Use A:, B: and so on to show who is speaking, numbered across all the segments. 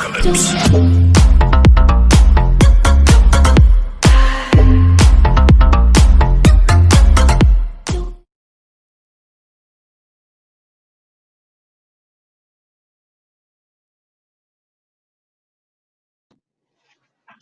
A: apocalypse.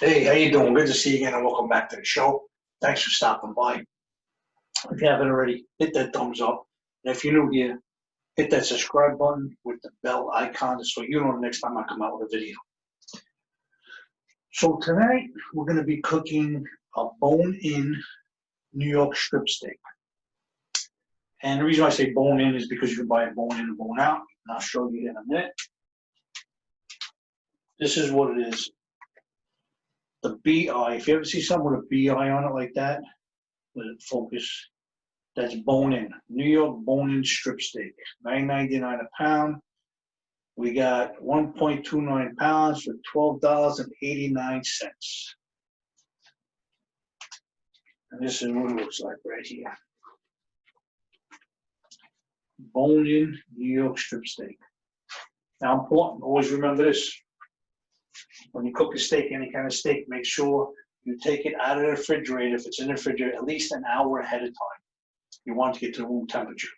B: Hey, how you doing? Good to see you again and welcome back to the show. Thanks for stopping by. If you haven't already, hit that thumbs up. And if you're new here, hit that subscribe button with the bell icon so you know the next time I come out with a video. So tonight we're going to be cooking a bone-in New York strip steak. And the reason I say bone-in is because you can buy a bone-in and bone-out. And I'll show you in a minute. This is what it is. The BI, if you ever see something with a BI on it like that, let it focus, that's bone-in, New York bone-in strip steak, $9.99 a pound. We got 1.29 pounds for $12.89. And this is what it looks like right here. Bone-in New York strip steak. Now important, always remember this. When you cook a steak, any kind of steak, make sure you take it out of the refrigerator, if it's in the refrigerator, at least an hour ahead of time. You want to get to room temperature.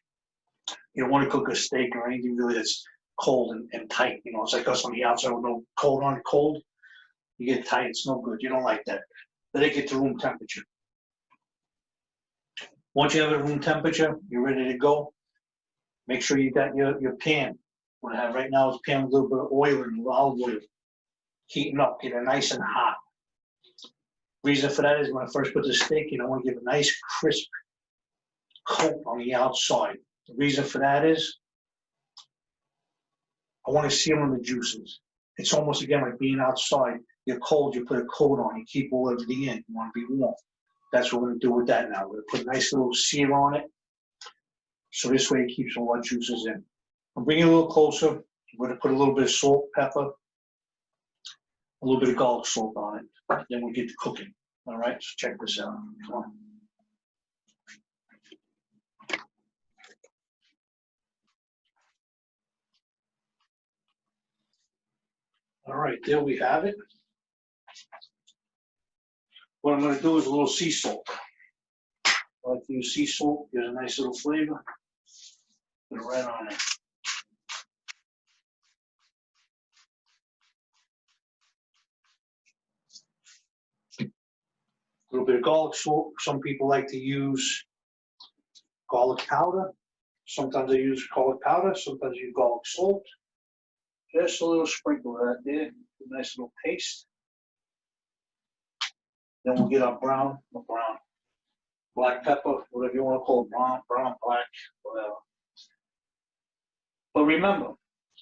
B: You don't want to cook a steak or anything really that's cold and tight. You know, it's like us on the outside with no cold on it, cold. You get tight, it's no good. You don't like that. Let it get to room temperature. Once you have it at room temperature, you're ready to go. Make sure you got your pan. What I have right now is a pan with a little bit of oil and olive oil. Heating up, get it nice and hot. Reason for that is when I first put the steak in, I want to give a nice crisp coat on the outside. The reason for that is I want to seal in the juices. It's almost again like being outside. You're cold, you put a coat on, you keep all everything in. You want to be warm. That's what we're going to do with that now. We're going to put a nice little seal on it. So this way it keeps all our juices in. I'll bring it a little closer. We're going to put a little bit of salt, pepper, a little bit of garlic salt on it. Then we'll get to cooking. All right, so check this out. Come on. All right, there we have it. What I'm going to do is a little sea salt. I like to use sea salt, gives a nice little flavor. Put it right on there. A little bit of garlic salt. Some people like to use garlic powder. Sometimes I use garlic powder, sometimes I use garlic salt. Just a little sprinkle of that there. A nice little paste. Then we'll get our black pepper, whatever you want to call it, brown, black, whatever. But remember,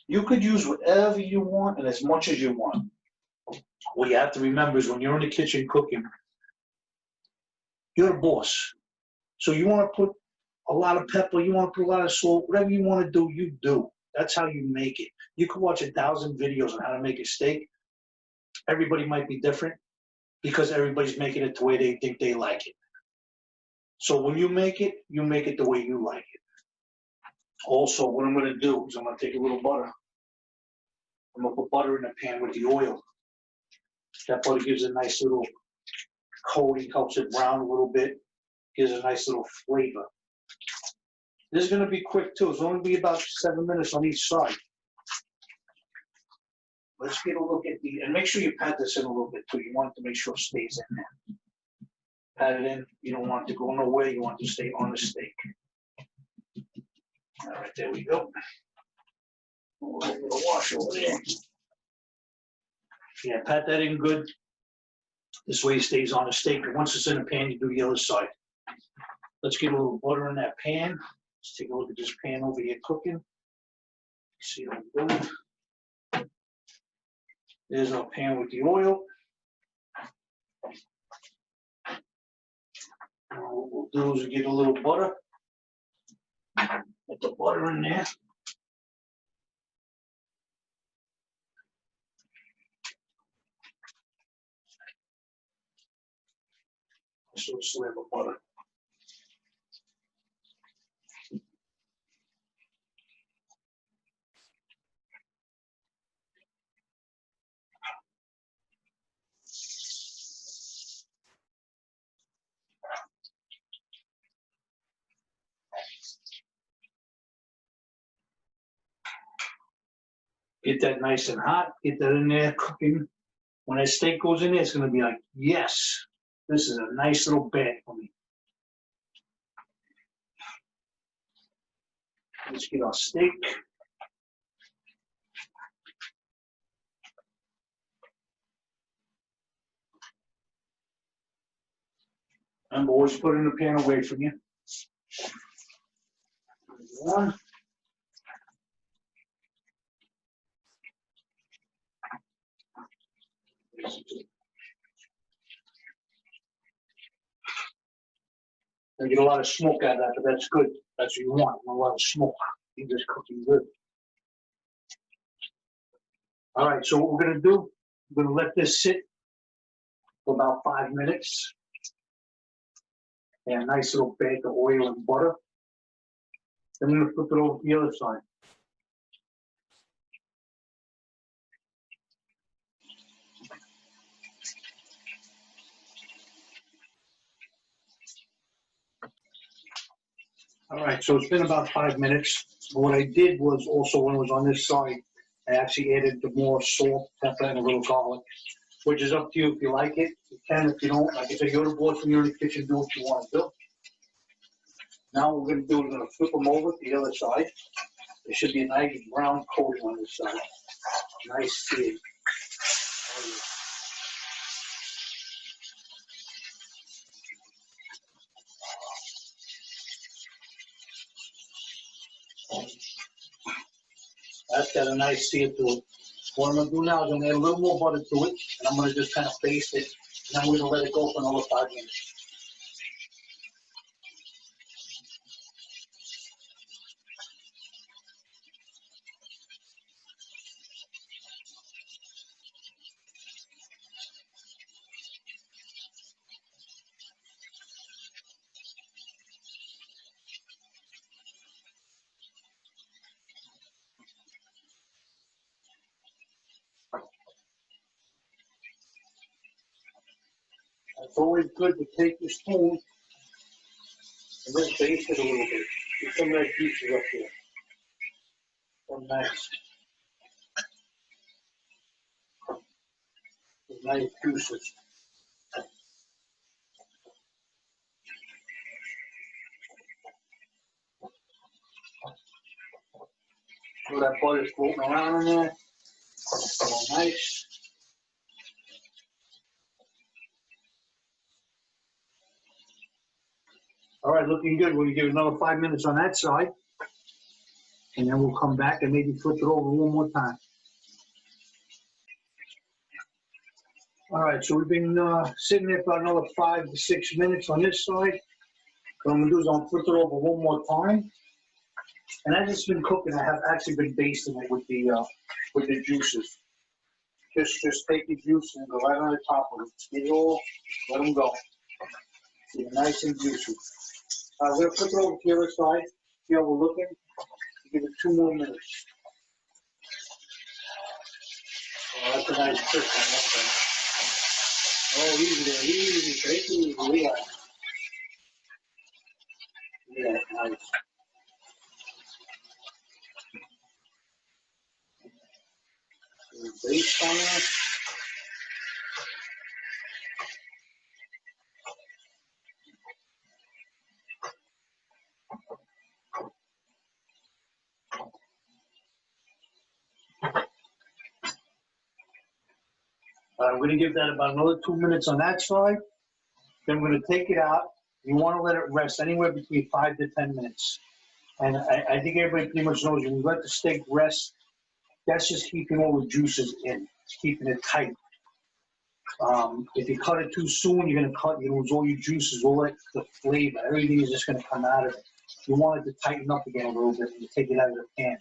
B: you could use whatever you want and as much as you want. What you have to remember is when you're in the kitchen cooking, you're a boss. So you want to put a lot of pepper, you want to put a lot of salt, whatever you want to do, you do. That's how you make it. You could watch 1,000 videos on how to make a steak. Everybody might be different because everybody's making it the way they think they like it. So when you make it the way you like it. Also, what I'm going to do is I'm going to take a little butter. I'm going to put butter in the pan with the oil. That butter gives a nice little coating, helps it brown a little bit, gives a nice little flavor. This is going to be quick too. It's only be about 7 minutes on each side. Let's get a look at and make sure you pat this in a little bit too. You want it to make sure it stays in there. Pat it in. You don't want it to go nowhere. You want it to stay on the steak. All right, there we go. A little wash over there. Yeah, pat that in good. This way it stays on the steak. And once it's in the pan, you do the other side. Let's get a little butter in that pan. Let's take a look at this pan over here cooking. See how I'm doing. There's our pan with the oil. And what we'll do is get a little butter. Put the butter in there. Just a little slab of butter. Get that nice and hot, get that in there cooking. When that steak goes in there, it's gonna be like, yes, this is a nice little bag for me. Let's get our steak. Remember, always put it in the pan away from you. One. I get a lot of smoke out of that, but that's good. That's what you want, a lot of smoke. You're just cooking good. All right, so what we're gonna do, we're gonna let this sit for about 5 minutes. And a nice little bag of oil and butter. Then we're gonna flip it over to the other side. All right, so it's been about 5 minutes. What I did was also, when it was on this side, I actually added the more salt, pepper, and a little garlic, which is up to you if you like it. You can, if you don't. Like I said, you're the boss when you're in the kitchen, do what you want to do. Now what we're going to do, we're going to flip them over to the other side. There should be a nice brown coating on this side. Nice seed. That's got a nice sear to it. What I'm going to do now is I'm going to add a little more butter to it, and I'm going to just kind of baste it, and I'm going to let it go for another 5 minutes. It's always good to take your spoon and just baste it a little bit. Get some of that juices up there. Some nice juices. So that butter's floating around in there. So nice. All right, looking good. We're going to give it another 5 minutes on that side. And then we'll come back and maybe flip it over one more time. All right, so we've been sitting there for another 5 to 6 minutes on this side. What I'm going to do is I'm going to flip it over one more time. And as it's been cooking, I have actually been basting it with the juices. Just take the juice and go right on the top of it. Get it all, let them go. See, nice and juicy. We're going to flip it over to the other side. See how we're looking? Give it 2 more minutes. Oh, that's a nice crisp on that thing. Oh, easy there, easy. Take it easy. Yeah, nice. Base on there. We're going to give that about another 2 minutes on that side. Then we're going to take it out. You want to let it rest anywhere between 5 to 10 minutes. And I think everybody pretty much knows when you let the steak rest, that's just keeping all the juices in. It's keeping it tight. If you cut it too soon, you're going to lose all your juices, all the flavor. Everything is just going to come out of it. You want it to tighten up again a little bit when you take it out of the pan.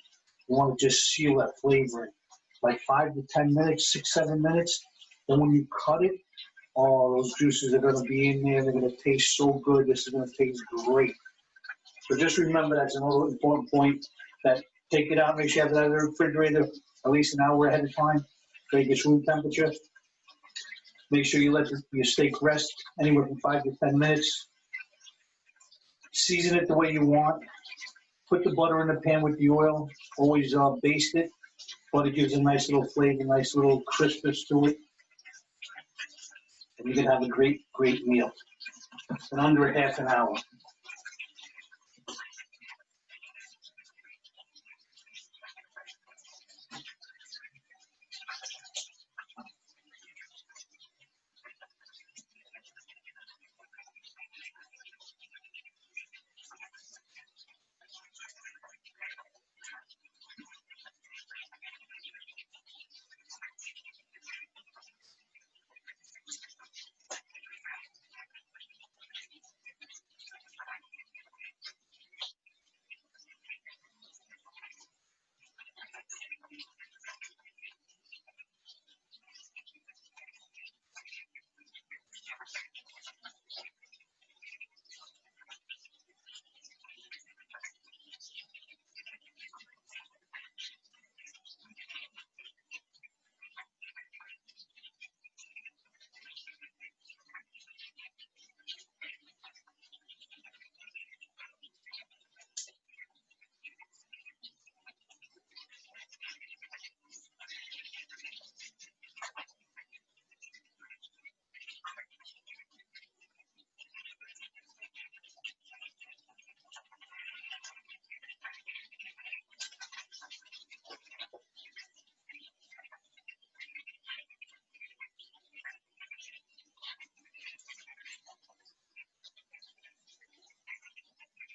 B: You want to just seal that flavor in. Like 5 to 10 minutes, 6, 7 minutes. Then when you cut it, all those juices are going to be in there. They're going to taste so good. This is going to taste great. So just remember that's another important point, that take it out, make sure you have it out of the refrigerator at least an hour ahead of time, so it gets room temperature. Make sure you let your steak rest anywhere from 5 to 10 minutes. Season it the way you want. Put the butter in the pan with the oil. Always baste it. Butter gives a nice little flavor, nice little crispness to it. And you can have a great, great meal in under a half an hour.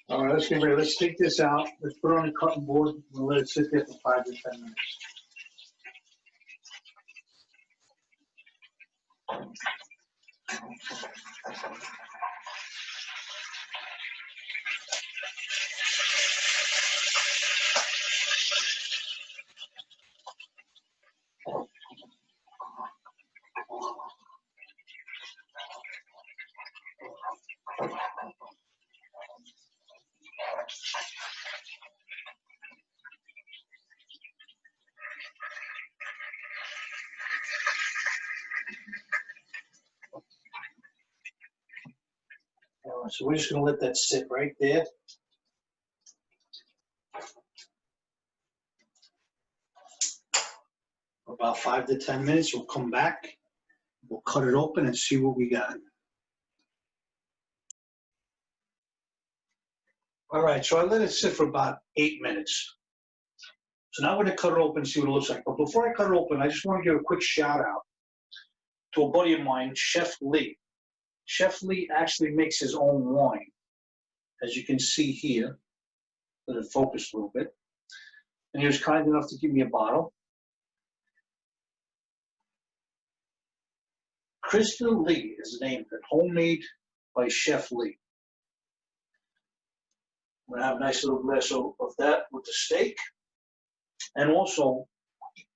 B: All right, let's get ready. Let's take this out. Let's put it on the cutting board and let it sit there for 5 to 10 minutes. So we're just going to let that sit right there. For about 5 to 10 minutes. We'll come back. We'll cut it open and see what we got. All right, so I let it sit for about 8 minutes. So now we're going to cut it open and see what it looks like. But before I cut it open, I just want to give a quick shout out to a buddy of mine, Chef Lee. Chef Lee actually makes his own wine. As you can see here, let it focus a little bit. And he was kind enough to give me a bottle. Crystal Lee is the name of it, homemade by Chef Lee. I'm gonna have a nice little glass of that with the steak. And also,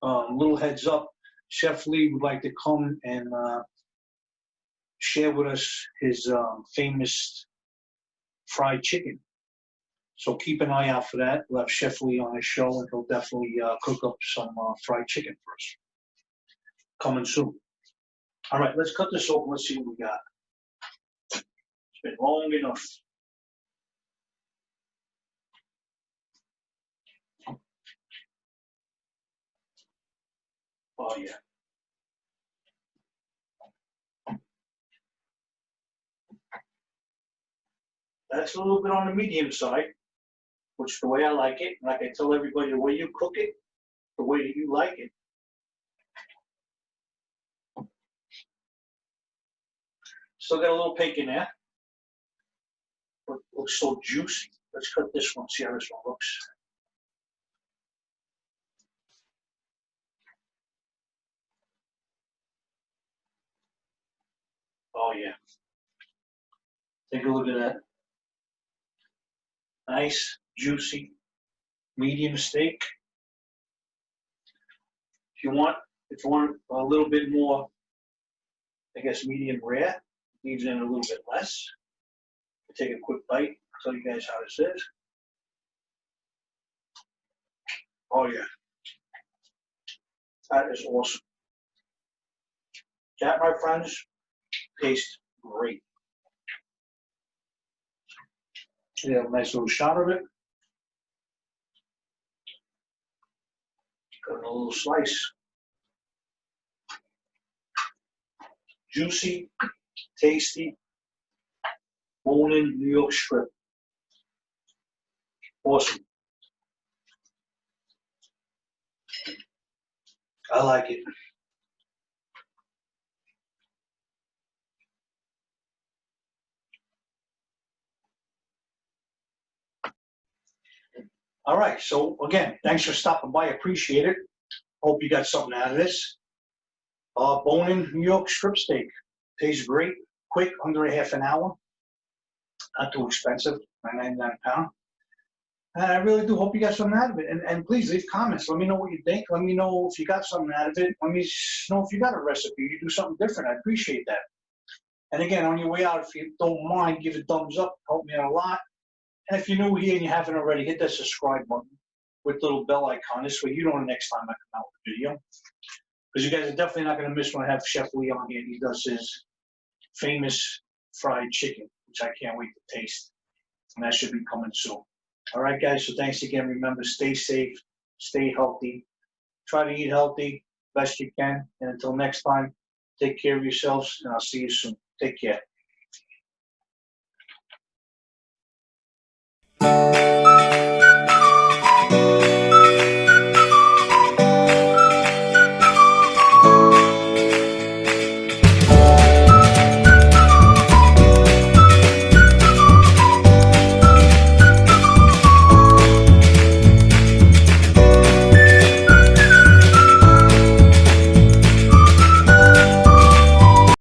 B: little heads up, Chef Lee would like to come and share with us his famous fried chicken. So keep an eye out for that. We'll have Chef Lee on his show, and he'll definitely cook up some fried chicken for us. Coming soon. All right, let's cut this open. Let's see what we got. It's been long enough. Oh, yeah. That's a little bit on the medium side, which is the way I like it. Like I tell everybody, the way you cook it, the way that you like it. Still got a little pink in there, but it looks so juicy. Let's cut this one, see how this one looks. Oh, yeah. Take a look at that. Nice, juicy, medium steak. If you want a little bit more, I guess, medium rare, leaves in a little bit less. Take a quick bite, tell you guys how this is. Oh, yeah. That is awesome. That, my friends, tastes great. You have a nice little shot of it. Got a little slice. Juicy, tasty, bone-in New York strip. Awesome. I like it. All right, so again, thanks for stopping by. Appreciate it. Hope you got something out of this. Bone-in New York strip steak. Tastes great, quick, under a half an hour. Not too expensive, $9.99 a pound. And I really do hope you got something out of it. And please leave comments. Let me know what you think. Let me know if you got something out of it. Let me know if you got a recipe. You do something different. I appreciate that. And again, on your way out, if you don't mind, give a thumbs up. Help me out a lot. And if you're new here and you haven't already, hit that subscribe button with the little bell icon. This way you know the next time I come out with a video. Because you guys are definitely not going to miss when I have Chef Lee on here. He does his famous fried chicken, which I can't wait to taste. And that should be coming soon. All right, guys. So thanks again. Remember, stay safe, stay healthy. Try to eat healthy best you can. And until next time, take care of yourselves, and I'll see you soon. Take care.